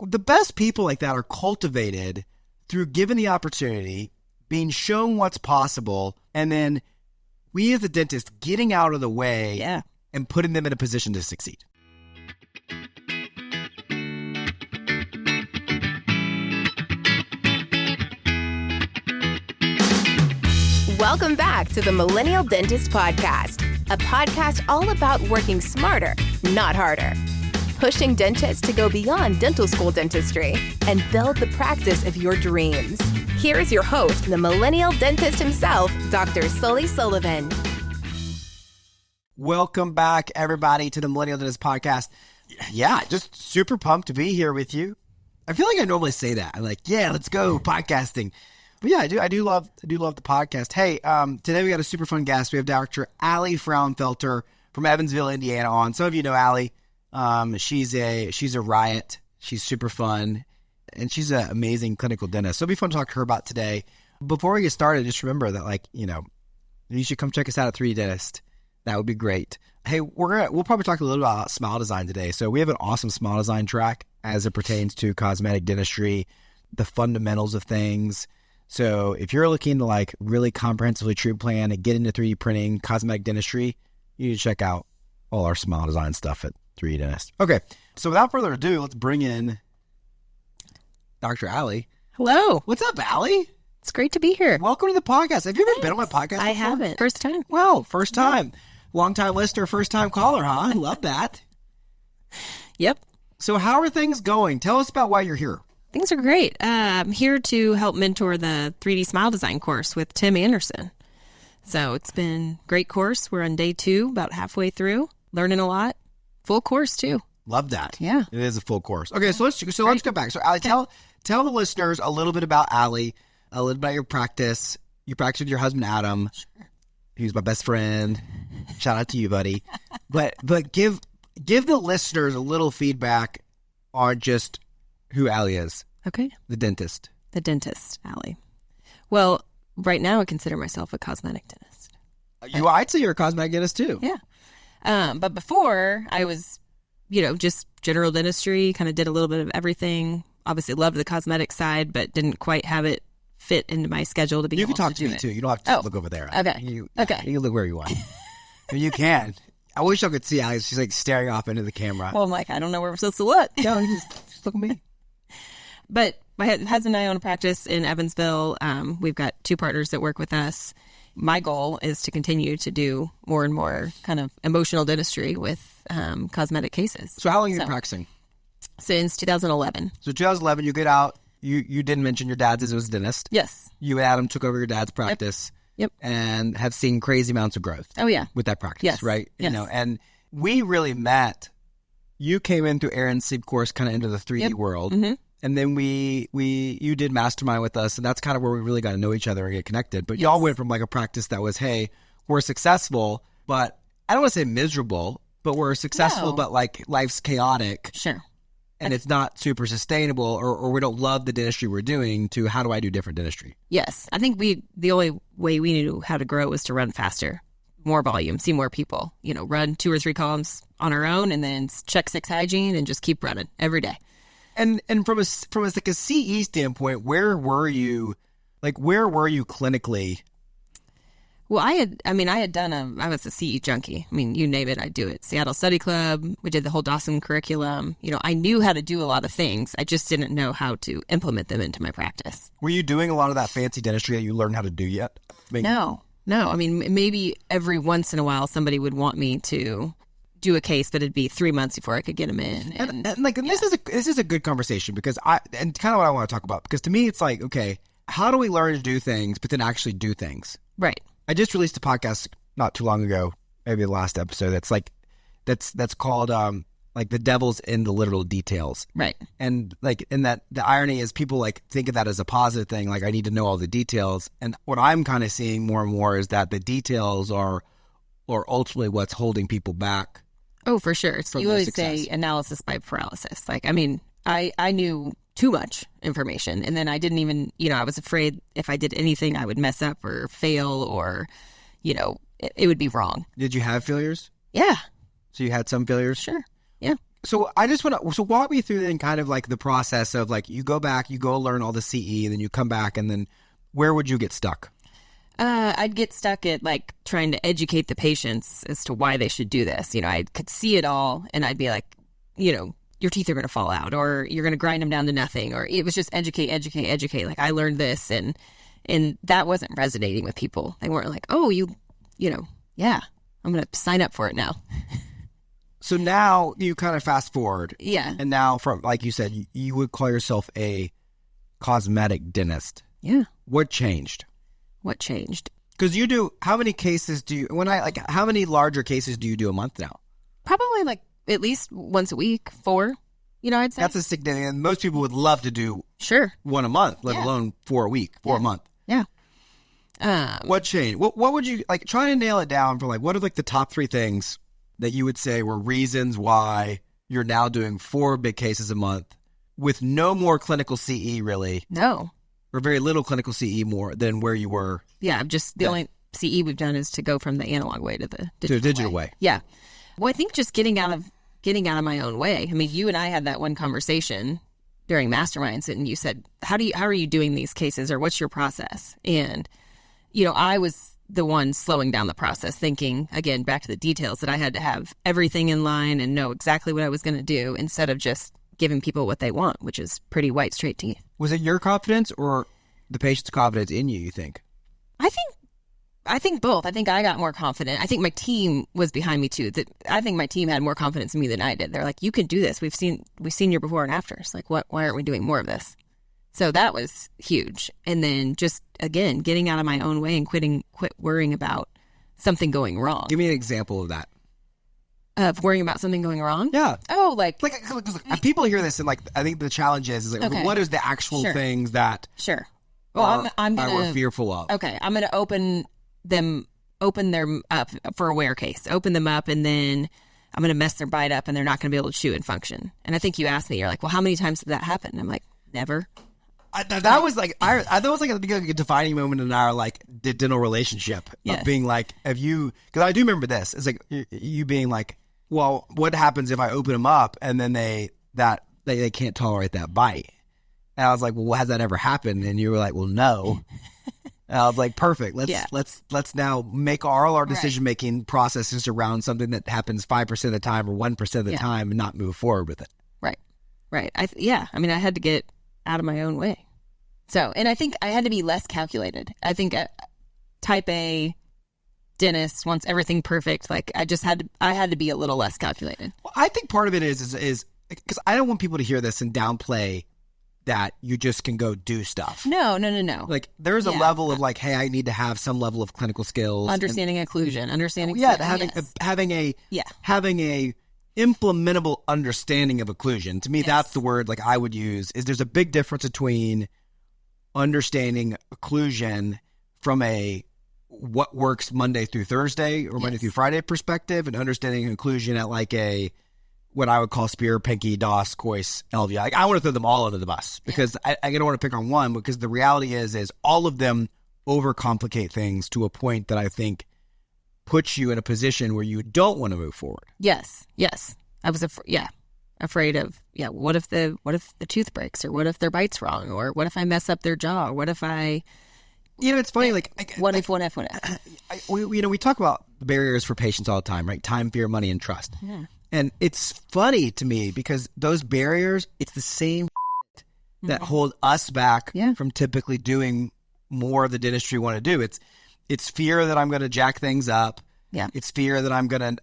the best people like that are cultivated through given the opportunity, being shown what's possible, and then we as the dentist getting out of the way and putting them in a position to succeed. Welcome back to the Millennial Dentist Podcast, a podcast all about working smarter, not harder. Pushing dentists to go beyond dental school dentistry and build the practice of your dreams. Here is your host, the Millennial Dentist himself, Dr. Sully Sullivan. Welcome back, everybody, to the Millennial Dentist Podcast. Yeah, just super pumped to be here with you. I feel like I normally say that. I'm like, yeah, let's go podcasting. But yeah, I do love the podcast. Hey, today we got a super fun guest. We have Dr. Allie Frounfelter from Evansville, Indiana on. Some of you know Allie. She's a riot. She's super fun, and she's an amazing clinical dentist. So it'll be fun to talk to her about today. Before we get started, just remember that, you should come check us out at 3D Dentist. That would be great. Hey, we'll probably talk a little about smile design today. So we have an awesome smile design track as it pertains to cosmetic dentistry, the fundamentals of things. So if you're looking to really comprehensively treatment plan and get into 3D printing, cosmetic dentistry, you need to check out all our smile design stuff at 3D Dentist. Okay, so without further ado, let's bring in Dr. Allie. Hello. What's up, Allie? It's great to be here. Welcome to the podcast. Have you ever been on my podcast before? I haven't. First time. Well, first time. Long-time listener, first-time caller, huh? I love that. Yep. So how are things going? Tell us about why you're here. Things are great. I'm here to help mentor the 3D Smile Design course with Tim Anderson. So it's been a great course. We're on day 2, about halfway through, learning a lot. Full course, too. Love that. Yeah. It is a full course. Okay, so let's go back. So, Allie, tell the listeners a little bit about Allie, a little about your practice. You practice with your husband, Adam. Sure. He's my best friend. Shout out to you, buddy. But give the listeners a little feedback on just who Allie is. Okay. The dentist. The dentist, Allie. Well, right now I consider myself a cosmetic dentist. I'd say you're a cosmetic dentist too. Yeah. But before I was, just general dentistry, kind of did a little bit of everything. Obviously loved the cosmetic side, but didn't quite have it fit into my schedule to be able to do it. You can talk to me too. You don't have to look over there. Okay. You Okay. can look where you want. You can. I wish I could see Allie. She's staring off into the camera. Well, I'm I don't know where we're supposed to look. No, just look at me. But my husband and I own a practice in Evansville. We've got 2 partners that work with us. My goal is to continue to do more and more kind of emotional dentistry with cosmetic cases. So how long have you been practicing? Since 2011. So 2011, you get out. You didn't mention your dad as a dentist. Yes. You and Adam took over your dad's practice. Yep. And have seen crazy amounts of growth. Oh, yeah. With that practice, yes. right? Yes. And we really met. You came in through Aaron's sleep course kind of into the 3D world. Mm-hmm. And then you did mastermind with us, and that's kind of where we really got to know each other and get connected. But y'all went from a practice that was, hey, we're successful, but I don't want to say miserable, but we're successful, but life's chaotic. Sure. And it's not super sustainable, or we don't love the dentistry we're doing, to how do I do different dentistry? Yes. I think the only way we knew how to grow was to run faster, more volume, see more people, run 2 or 3 columns on our own, and then check 6 hygiene and just keep running every day. And from a CE standpoint, where were you clinically? Well, I was a CE junkie. I mean, you name it, I'd do it. Seattle Study Club, we did the whole Dawson curriculum. I knew how to do a lot of things. I just didn't know how to implement them into my practice. Were you doing a lot of that fancy dentistry that you learned how to do yet? No. I mean, maybe every once in a while somebody would want me to do a case, but it'd be 3 months before I could get them in. And this is a good conversation because kind of what I want to talk about, because to me it's okay, how do we learn to do things but then actually do things? Right. I just released a podcast not too long ago, maybe the last episode. That's called the devil's in the literal details. Right. And in that the irony is people think of that as a positive thing. I need to know all the details. And what I'm kind of seeing more and more is that the details are ultimately what's holding people back. Oh, for sure. So you always say analysis by paralysis. I knew too much information. And then I didn't even, I was afraid if I did anything, I would mess up or fail or, it would be wrong. Did you have failures? Yeah. So you had some failures? Sure. Yeah. So I just want to, so walk me through then kind of like the process of like, you go back, you go learn all the CE, and then you come back, and then where would you get stuck? I'd get stuck at like trying to educate the patients as to why they should do this. You know, I could see it all and I'd be like, you know, your teeth are going to fall out or you're going to grind them down to nothing. Or it was just educate. Like I learned this and that wasn't resonating with people. They weren't like, oh, you know, yeah, I'm going to sign up for it now. So now you kind of fast forward. Yeah. And now from, like you said, you would call yourself a cosmetic dentist. Yeah. What changed? What changed? Because you do, how many cases do you, how many larger cases do you do a month now? Probably like at least once a week, 4, you know, I'd say. That's a significant, most people would love to do sure 1 a month, let alone 4 a week, 4 a month. Yeah. What changed? What would you, like, try to nail it down for like, what are like the top 3 things that you would say were reasons why you're now doing 4 big cases a month with no more clinical CE really? No. Or very little clinical CE more than where you were. Yeah, just the only CE we've done is to go from the analog way to the digital way. Yeah. Well, I think just getting out of my own way. I mean, you and I had that one conversation during masterminds, and you said, how are you doing these cases, or what's your process? And you know, I was the one slowing down the process, thinking again back to the details that I had to have everything in line and know exactly what I was going to do instead of just giving people what they want, which is pretty white, straight teeth. Was it your confidence or the patient's confidence in you think? I think both. I think I got more confident. I think my team was behind me too. I think my team had more confidence in me than I did. They're like, you can do this. We've seen your before and afters. Like, why aren't we doing more of this? So that was huge. And then just, again, getting out of my own way and quit worrying about something going wrong. Give me an example of that. Of worrying about something going wrong? Yeah. Oh, like people hear this and like, I think the challenge is like, okay. What is the actual things that well, I'm gonna, we're fearful of? Okay. I'm going to open them up for a wear case, open them up, and then I'm going to mess their bite up and they're not going to be able to chew and function. And I think you asked me, you're like, well, how many times did that happen? I'm like, never. That was like, that was like a defining moment in our like dental relationship of being like, because I do remember this. It's like you being like, well, what happens if I open them up and then they can't tolerate that bite? And I was like, well, has that ever happened? And you were like, well, no. And I was like, perfect. Let's now make all our decision making processes around something that happens 5% of the time or 1% of the time and not move forward with it. Right. I mean, I had to get out of my own way. So, and I think I had to be less calculated. I think type A dentist wants everything perfect. Like I had to be a little less calculated. Well, I think part of it is because I don't want people to hear this and downplay that you just can go do stuff. No. Like there's a level of like, hey, I need to have some level of clinical skills, understanding occlusion, understanding. Having a implementable understanding of occlusion. To me, that's the word like I would use. Is there's a big difference between understanding occlusion from a what works Monday through Thursday or Monday through Friday perspective, and understanding occlusion at like a what I would call spear, pinky, DOS, Cois, LVI. Like, I want to throw them all under the bus because I don't want to pick on one, because the reality is all of them overcomplicate things to a point that I think puts you in a position where you don't want to move forward. Yes. I was afraid of what if the tooth breaks, or what if their bite's wrong, or what if I mess up their jaw, or what if I it's funny, what if we talk about the barriers for patients all the time, right? Time, fear, money, and trust. Yeah. And it's funny to me because those barriers, it's the same that hold us back from typically doing more of the dentistry we want to do. It's fear that I'm going to jack things up. Yeah. It's fear that I'm going to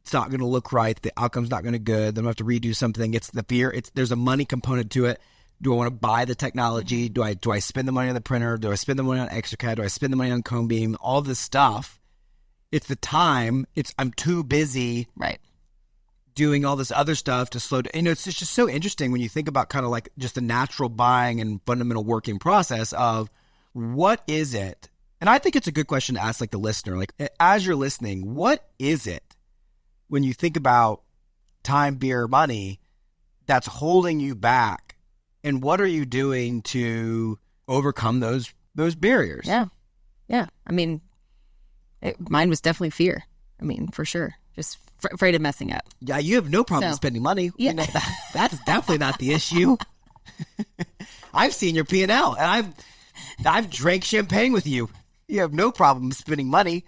it's not going to look right. The outcome's not going to good. Then I have to redo something. It's the fear. There's a money component to it. Do I want to buy the technology? Do I spend the money on the printer? Do I spend the money on ExtraCAD? Do I spend the money on Cone Beam? All this stuff. It's the time. I'm too busy. Right. Doing all this other stuff to slow down. It's just so interesting when you think about kind of like just the natural buying and fundamental working process of what is it? And I think it's a good question to ask like the listener, like as you're listening, what is it when you think about time, beer, money that's holding you back? And what are you doing to overcome those barriers? Yeah. I mean, mine was definitely fear. I mean, for sure. Just afraid of messing up. Yeah, you have no problem So- spending money. Yeah. You know, that's definitely not the issue. I've seen your P&L, and I've drank champagne with you. You have no problem spending money.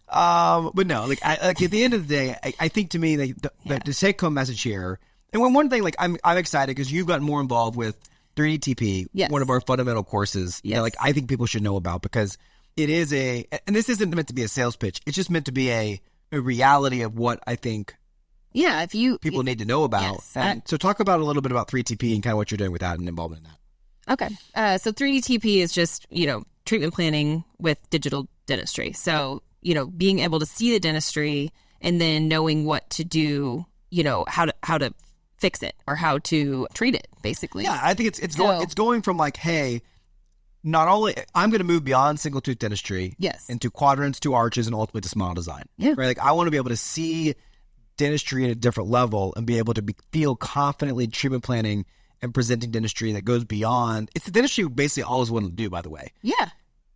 But no, like at the end of the day, I think to me the take-home message here, and one thing, like I'm excited because you've gotten more involved with 3D TP, Yes. one of our fundamental courses. Yes. That, like I think people should know about because it is and this isn't meant to be a sales pitch. It's just meant to be a reality of what I think Yeah, if you people need to know about. Yes, And so talk about a little bit about 3TP and kind of what you're doing with that and involvement in that. Okay. So 3D TP is just, treatment planning with digital dentistry. So, being able to see the dentistry and then knowing what to do, how to fix it or how to treat it, basically. Yeah, I think it's going from like, hey, not only I'm going to move beyond single tooth dentistry, Yes. into quadrants, to arches, and ultimately to smile design. Yeah. Right. Like I want to be able to see dentistry at a different level and be able to feel confidently treatment planning and presenting dentistry that goes beyond. It's the dentistry we basically always wanted to do, by the way. Yeah.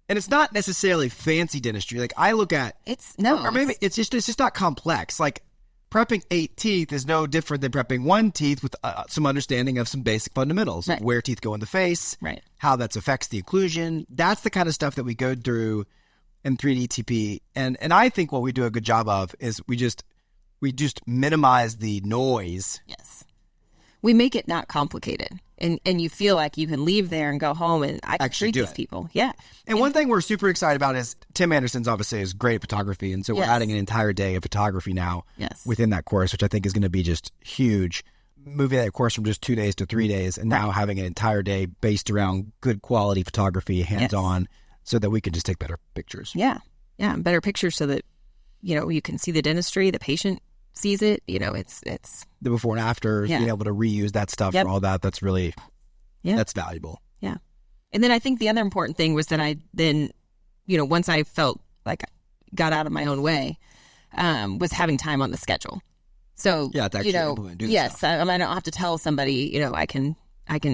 And it's not necessarily fancy dentistry. Like I look at, or maybe it's just not complex. Like prepping 8 teeth is no different than prepping 1 teeth with some understanding of some basic fundamentals, Right. where teeth go in the face, Right. how that affects the occlusion. That's the kind of stuff that we go through in 3D TP. And I think what we do a good job of is we just minimize the noise. Yes. We make it not complicated. And you feel like you can leave there and go home and I can Actually treat do these it. people. Yeah. And one thing we're super excited about is Tim Anderson's obviously is great at photography. And so we're Yes. adding an entire day of photography now Yes. within that course, which I think is going to be just huge. Moving that course from just 2 days to 3 days and now having an entire day based around good quality photography, hands-on, so that we can just take better pictures. Yeah. Yeah. And better pictures so that, you can see the dentistry, the patient sees it. It's The before and afters, Yeah. being able to reuse that stuff Yep. for all that, that's really, that's valuable. Yeah. And then I think the other important thing was that I then, once I felt like I got out of my own way, was having time on the schedule. So, Yeah, to actually implement and do the yes, stuff. I don't have to tell somebody, I can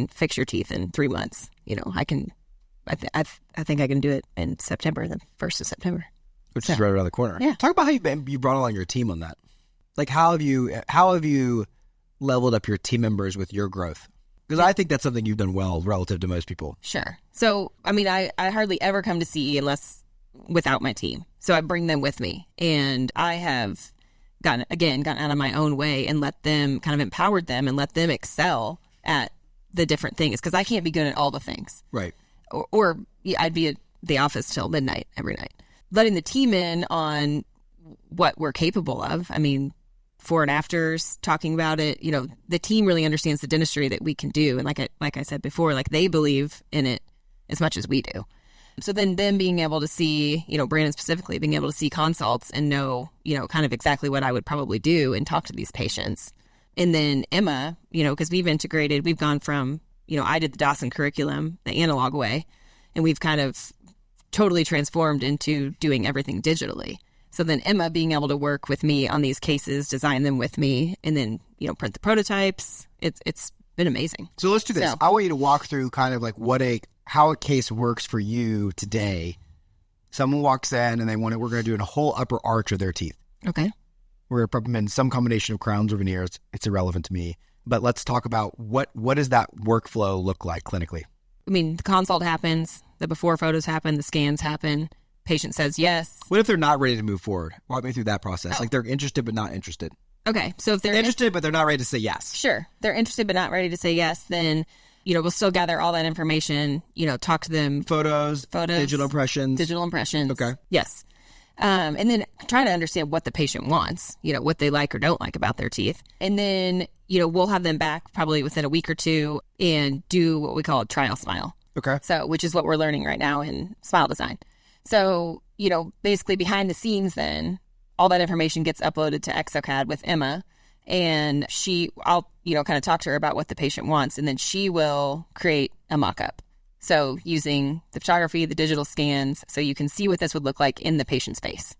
fix your teeth in 3 months. I think I can do it in September, the 1st of September. Which is right around the corner. Yeah. Talk about how you brought along your team on that. Like how have you leveled up your team members with your growth? Because I think that's something you've done well relative to most people. Sure. So, I hardly ever come to CE unless without my team. So I bring them with me. And I have gotten out of my own way and let them kind of empowered them and let them excel at the different things. Because I can't be good at all the things. Right. Or I'd be at the office till midnight every night. Letting the team in on what we're capable of. Before and afters, talking about it. The team really understands the dentistry that we can do, and like I said before, like they believe in it as much as we do. So then them being able to see, Brandon specifically being able to see consults and know, kind of exactly what I would probably do and talk to these patients. And then Emma, because we've gone from, I did the Dawson curriculum the analog way, and we've kind of totally transformed into doing everything digitally. So then Emma being able to work with me on these cases, design them with me, and then, print the prototypes. It's been amazing. So let's do this. So- I want you to walk through kind of like how a case works for you today. Someone walks in and we're going to do a whole upper arch of their teeth. Okay. We're going to put them in some combination of crowns or veneers. It's irrelevant to me. But let's talk about what does that workflow look like clinically? The consult happens, the before photos happen, the scans happen, patient says yes. What if they're not ready to move forward? Walk me through that process. Like they're interested but not interested. Okay. So if they're Interested but they're not ready to say yes. Sure. They're interested but not ready to say yes, then, we'll still gather all that information, talk to them. Photos, digital impressions. Okay. Yes. And then try to understand what the patient wants, what they like or don't like about their teeth. And then, we'll have them back probably within a week or two and do what we call a trial smile. Okay. So, which is what we're learning right now in smile design. So, basically behind the scenes then, all that information gets uploaded to exocad with Emma, and I'll kind of talk to her about what the patient wants, and then she will create a mock-up. So using the photography, the digital scans, so you can see what this would look like in the patient's face.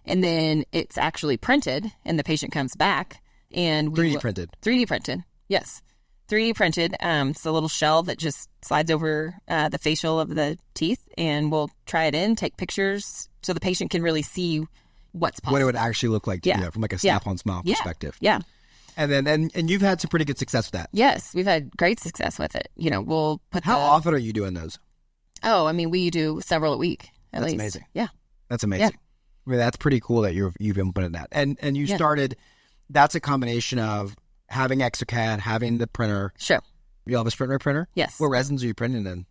And then it's actually printed, and the patient comes back, and 3D printed. 3D printed, yes. 3D printed. It's a little shell that just slides over the facial of the teeth, and we'll try it in, take pictures, so the patient can really see, what's possible. What it would actually look like to you from like a snap-on smile perspective. Yeah. And then, and you've had some pretty good success with that. Yes, we've had great success with it. We'll put How often are you doing those? Oh, I mean, we do several a week at least. Amazing. Yeah. That's amazing. Yeah. I mean, that's pretty cool that you've implemented that. And you started, that's a combination of having Exocad, having the printer. Sure. You have a Sprint printer? Yes. What resins are you printing in?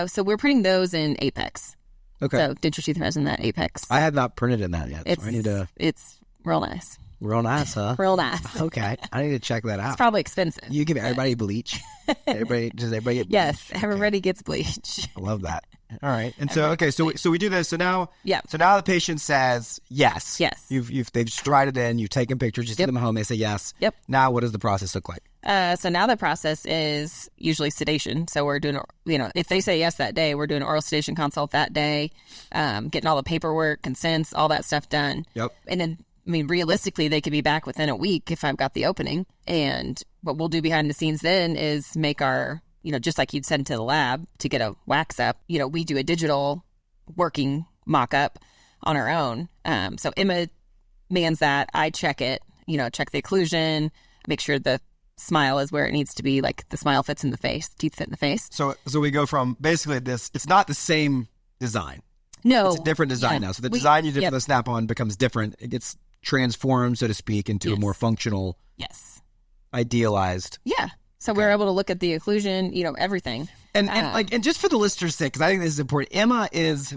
So we're printing those in Apex. Okay. So denture tooth resin, that Apex. I have not printed in that yet. So I need to. It's real nice. Real nice, huh? Real nice. Okay. I need to check that out. It's probably expensive. You give everybody bleach? Does everybody get bleach? Yes, everybody gets bleach. I love that. All right. And so, okay, so we do this. So now, yeah. So now the patient says yes. Yes. They've strided in. You've taken pictures. You send them home. They say yes. Yep. Now, what does the process look like? So now the process is usually sedation. So we're doing, if they say yes that day, we're doing an oral sedation consult that day, getting all the paperwork, consents, all that stuff done. Yep. And then, realistically, they could be back within a week if I've got the opening. And what we'll do behind the scenes then is make our, just like you'd send to the lab to get a wax up, we do a digital working mock-up on our own. So Emma mans that. I check it, check the occlusion, make sure the smile is where it needs to be, like the smile fits in the face, teeth fit in the face. So we go from basically this, it's not the same design. No. It's a different design now. So the design you did for the Snap-on becomes different. It gets transformed, so to speak, into a more functional, idealized. Yeah. So we're able to look at the occlusion, everything. And just for the listeners' sake, because I think this is important, Emma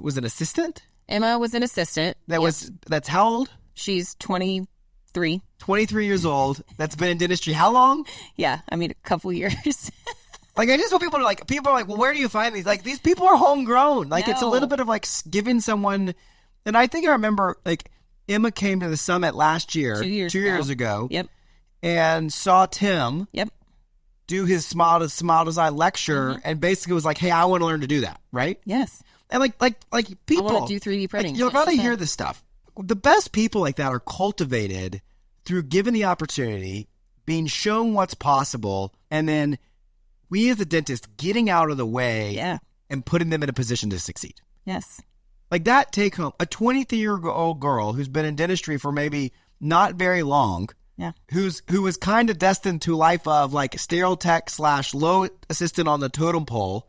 was an assistant? Emma was an assistant. That's how old? She's 23. 23 years old. That's been in dentistry how long? Yeah, a couple years. I just want people are like, well, where do you find these? Like, these people are homegrown. Like, it's a little bit of like giving someone, and I think I remember, like, Emma came to the summit last year, 2 years ago. Yep. And saw Tim. Yep. Do his smile design lecture, and basically was like, hey, I want to learn to do that, right? Yes. And like people. I want to do 3D printing. You're about to hear this stuff. The best people like that are cultivated through given the opportunity, being shown what's possible, and then we as the dentist getting out of the way and putting them in a position to succeed. Yes. Like that take home, a 23-year-old girl who's been in dentistry for maybe not very long, who was kind of destined to a life of like sterile tech / low assistant on the totem pole,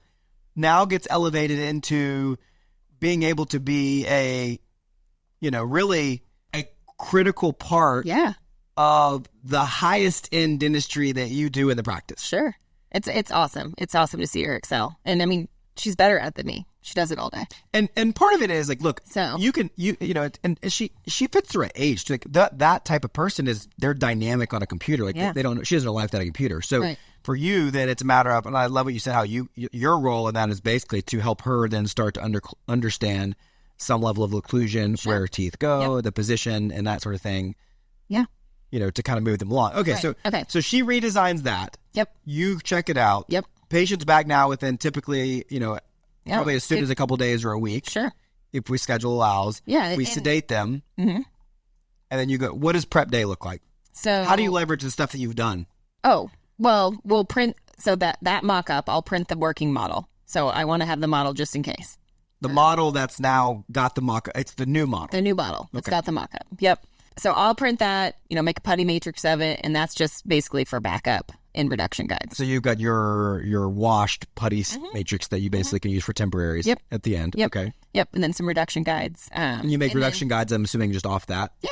now gets elevated into being able to be really a critical part of the highest end dentistry that you do in the practice. Sure. It's awesome. It's awesome to see her excel. And she's better at it than me. She does it all day. And part of it is like, look, so and she fits the right age. Like that type of person they're dynamic on a computer. Like they don't, she doesn't know life without a computer. So for you, then it's a matter of, and I love what you said, how your role in that is basically to help her then start to understand some level of occlusion, where teeth go, the position, and that sort of thing. Yeah. To kind of move them along. Okay, so she redesigns that. Yep. You check it out. Yep. Patient's back now within typically, probably as soon as a couple days or a week. Sure. If we schedule allows. Yeah. We sedate them. Mm-hmm. And then you go, what does prep day look like? So how do you leverage the stuff that you've done? Oh, well, we'll print, so that mock-up, I'll print the working model. So I want to have the model just in case. The model that's now got the mock-up, it's the new model. The new model. It's got the mock-up. Yep. So I'll print that, make a putty matrix of it, and that's just basically for backup in reduction guides. So you've got your washed putty matrix that you basically can use for temporaries at the end. Yep. Okay. Yep, and then some reduction guides. And you make reduction guides, I'm assuming, just off that? Yeah.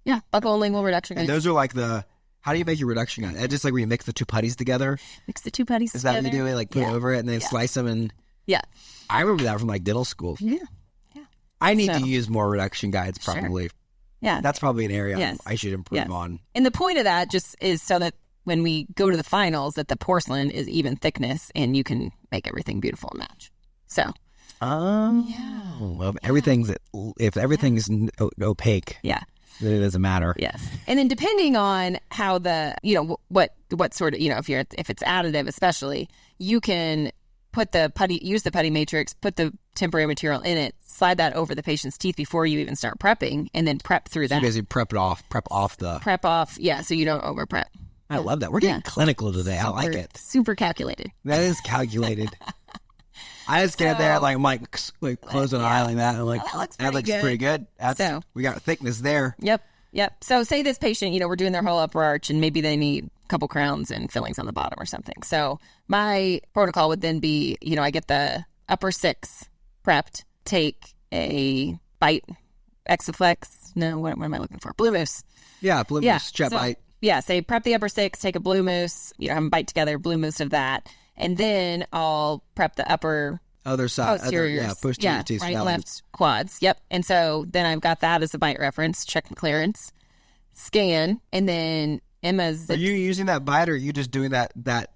Yeah, buccal and lingual reduction guides. And those are like how do you make your reduction guide? Just like where you mix the two putties together? Mix the two putties together. Is that what you do? Like put it over it and then slice them and... Yeah. I remember that from like dental school. Yeah. Yeah. I need to use more reduction guides probably. Sure. Yeah. That's probably an area I should improve on. And the point of that just is so that when we go to the finals, that the porcelain is even thickness and you can make everything beautiful and match. So. Well, if everything's opaque. Yeah. Then it doesn't matter. Yes. And then depending on how the, what sort of, if it's additive especially, you can use the putty matrix, put the temporary material in it, slide that over the patient's teeth before you even start prepping, and then prep through that. So basically prep off, so you don't over prep. I love that. We're getting clinical today. I like it. Super calculated. That is calculated. I just get there, like, I'm like close an eye like that. And like, that looks pretty good. We got thickness there. Yep. So say this patient, we're doing their whole upper arch and maybe they need a couple crowns and fillings on the bottom or something. So my protocol would then be, I get the upper 6 prepped, take a bite, Exaflex. No, what am I looking for? Blue Mousse. Yeah, Blue Mousse, jet bite. Yeah, say prep the upper 6, take a Blue Mousse, have them bite together, Blue Mousse of that. And then I'll prep the upper other side, posteriors. Posterior teeth, right, left quads. Yep. And so then I've got that as a bite reference, check my clearance, scan, and then Emma's. Are you using that bite, or are you just doing that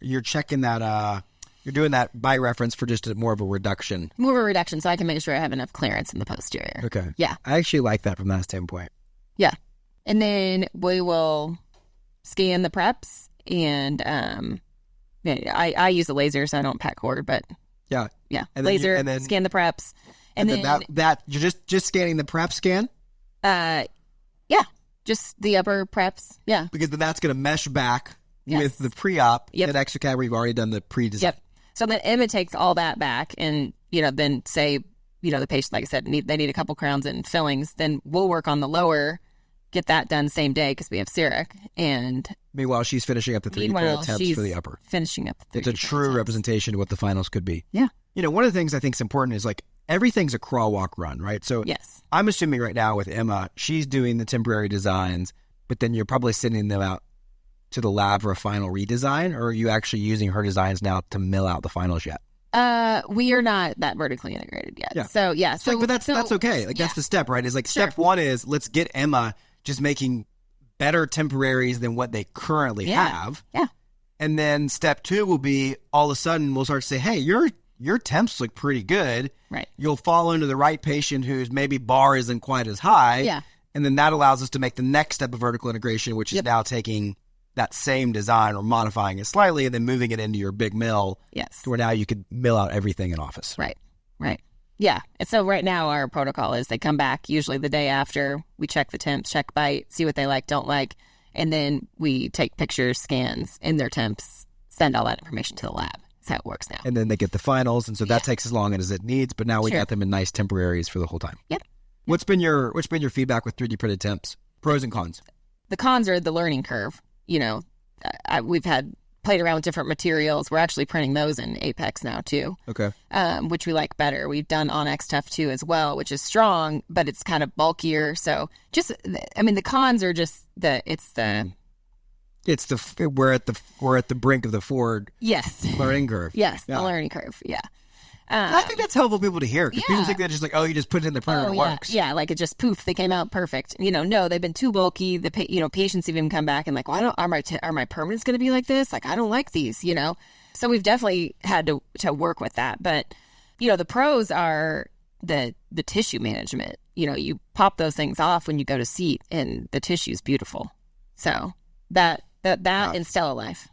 you're checking that, you're doing that bite reference for just more of a reduction? More of a reduction, so I can make sure I have enough clearance in the posterior. Okay. Yeah. I actually like that from that standpoint. Yeah. And then we will scan the preps, and I use a laser, so I don't pack cord, but yeah, and laser, and then scan the preps, and then that you're just scanning the prep scan. Just the upper preps, because then that's going to mesh back with the pre-op at extra where you've already done the pre-design. Yep. So then Emma takes all that back, and then say the patient, like I said, they need a couple crowns and fillings. Then we'll work on the lower. Get that done same day because we have CEREC. And meanwhile, she's finishing up the 3D printed attempts for the upper. Finishing up the 3D It's a true representation of what the finals could be. Yeah. One of the things I think is important is like everything's a crawl, walk, run, right? So yes. I'm assuming right now with Emma, she's doing the temporary designs, but then you're probably sending them out to the lab for a final redesign, or are you actually using her designs now to mill out the finals yet? We are not that vertically integrated yet. Yeah. So yeah. So, but that's okay. Like that's the step, right? Is like step one is let's get Emma just making better temporaries than what they currently have. Yeah. And then step 2 will be all of a sudden we'll start to say, hey, your temps look pretty good. Right. You'll fall into the right patient whose maybe bar isn't quite as high. Yeah. And then that allows us to make the next step of vertical integration, which is now taking that same design or modifying it slightly and then moving it into your big mill. Yes. To where now you could mill out everything in office. Right. Yeah. And so right now our protocol is they come back usually the day after. We check the temps, check bite, see what they like, don't like. And then we take pictures, scans in their temps, send all that information to the lab. That's how it works now. And then they get the finals. And so that takes as long as it needs. But now we got them in nice temporaries for the whole time. Yep. What's been your feedback with 3D printed temps? Pros and cons? The cons are the learning curve. We've played around with different materials. We're actually printing those in Apex now too. Okay. Which we like better. We've done Onyx Tough 2 as well, which is strong, but it's kind of bulkier. So the cons are just we're at the brink of the forward. Yes. Learning curve. Yes. The learning curve. Yeah. I think that's helpful for people to hear because people think that just like, you just put it in the printer and it works. Yeah, like it just poof, they came out perfect. No, they've been too bulky. The patients even come back and like, well, are my permanents going to be like this? Like, I don't like these. So we've definitely had to work with that. But the pros are the tissue management. You pop those things off when you go to seat, and the tissue's beautiful. So that and Stella Life.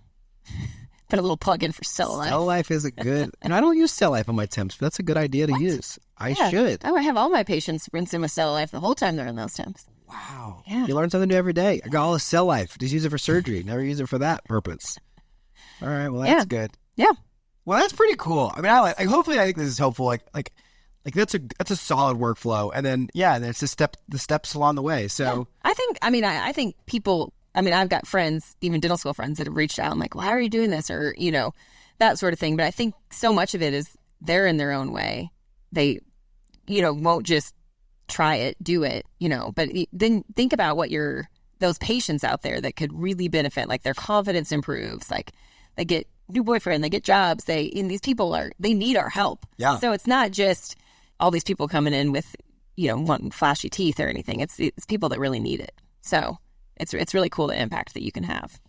Put a little plug in for Cell Life. Cell Life is a good, and I don't use Cell Life on my temps, but that's a good idea to use. I should. Oh, I have all my patients rinsing with Cell Life the whole time they're in those temps. Wow. Yeah. You learn something new every day. I got all the Cell Life. Just use it for surgery. Never use it for that purpose. All right. Well, that's good. Yeah. Well, that's pretty cool. I mean, hopefully I think this is helpful. Like that's a solid workflow. And then, and it's the steps along the way. So I think people, I've got friends, even dental school friends, that have reached out and like, well, how are you doing this? Or, that sort of thing. But I think so much of it is they're in their own way. They, won't just try it, do it, but then think about what those patients out there that could really benefit, like their confidence improves, like they get new boyfriend, they get jobs, these people they need our help. Yeah. So it's not just all these people coming in with, wanting flashy teeth or anything. It's people that really need it. So it's really cool the impact that you can have.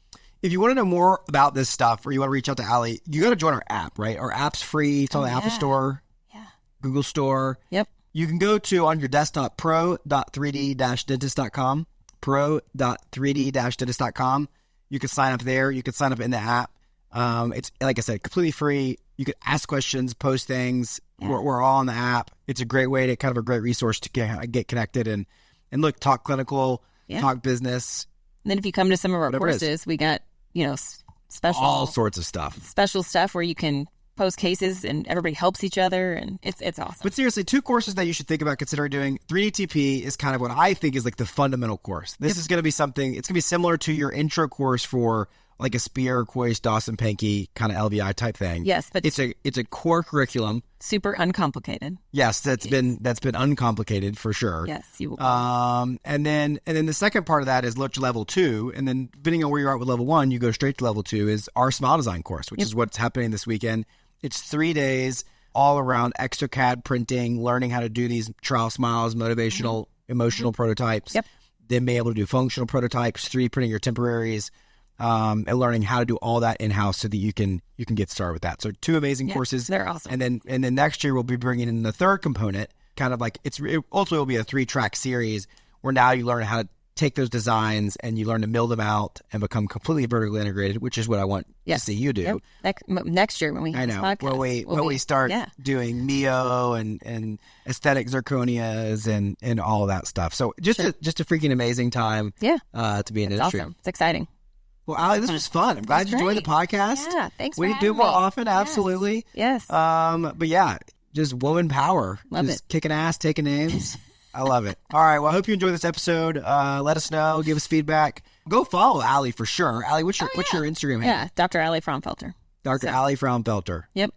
If you want to know more about this stuff or you want to reach out to Allie, you got to join our app, right? Our app's free. It's on the Apple Store, Google Store. Yep. You can go to on your desktop pro.3d-dentist.com, pro.3d-dentist.com. You can sign up there. You can sign up in the app. It's, like I said, completely free. You can ask questions, post things. Yeah. We're all on the app. It's a great way to kind of a great resource to get connected and look, talk clinical, talk business. And then if you come to some of our courses, we got, special, all sorts of stuff, special stuff where you can post cases and everybody helps each other, and it's awesome. But seriously, 2 courses that you should think about considering doing. 3DTP is kind of what I think is like the fundamental course. This is going to be something, it's going to be similar to your intro course for like a Spear, Kois, Dawson, Pankey kind of LVI type thing. Yes, but it's a core curriculum. Super uncomplicated. Yes, that's been uncomplicated for sure. Yes, you will. And then the second part of that is level 2, and then depending on where you're at with level 1, you go straight to level 2 is our smile design course, which is what's happening this weekend. It's 3 days all around ExtraCAD printing, learning how to do these trial smiles, motivational, emotional prototypes. Yep. Then being able to do functional prototypes, 3D printing your temporaries. And learning how to do all that in-house so that you can get started with that. So 2 amazing courses. They're awesome. And then next year we'll be bringing in the third component, kind of like it ultimately will be a 3-track series where now you learn how to take those designs and you learn to mill them out and become completely vertically integrated, which is what I want to see you do. Yep. Next year when we have this podcast, when we start doing Mio and aesthetic zirconias and all of that stuff. So just a freaking amazing time to be in industry. Awesome. It's exciting. Well, Allie, this was fun. I'm glad you joined the podcast. Yeah, thanks for We having do it more me. often, absolutely. Yes. But yeah, just woman power. Love just it. Kicking ass, taking names. I love it. All right, well, I hope you enjoyed this episode. Let us know. Give us feedback. Go follow Allie for sure. Allie, what's your Instagram handle? Yeah, Dr. Allie Frounfelter. Dr. Allie Frounfelter. Yep.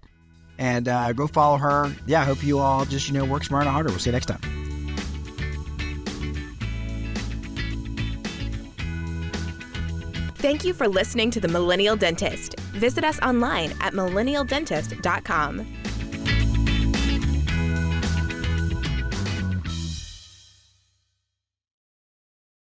And go follow her. Yeah, I hope you all just, work smarter and harder. We'll see you next time. Thank you for listening to The Millennial Dentist. Visit us online at millennialdentist.com.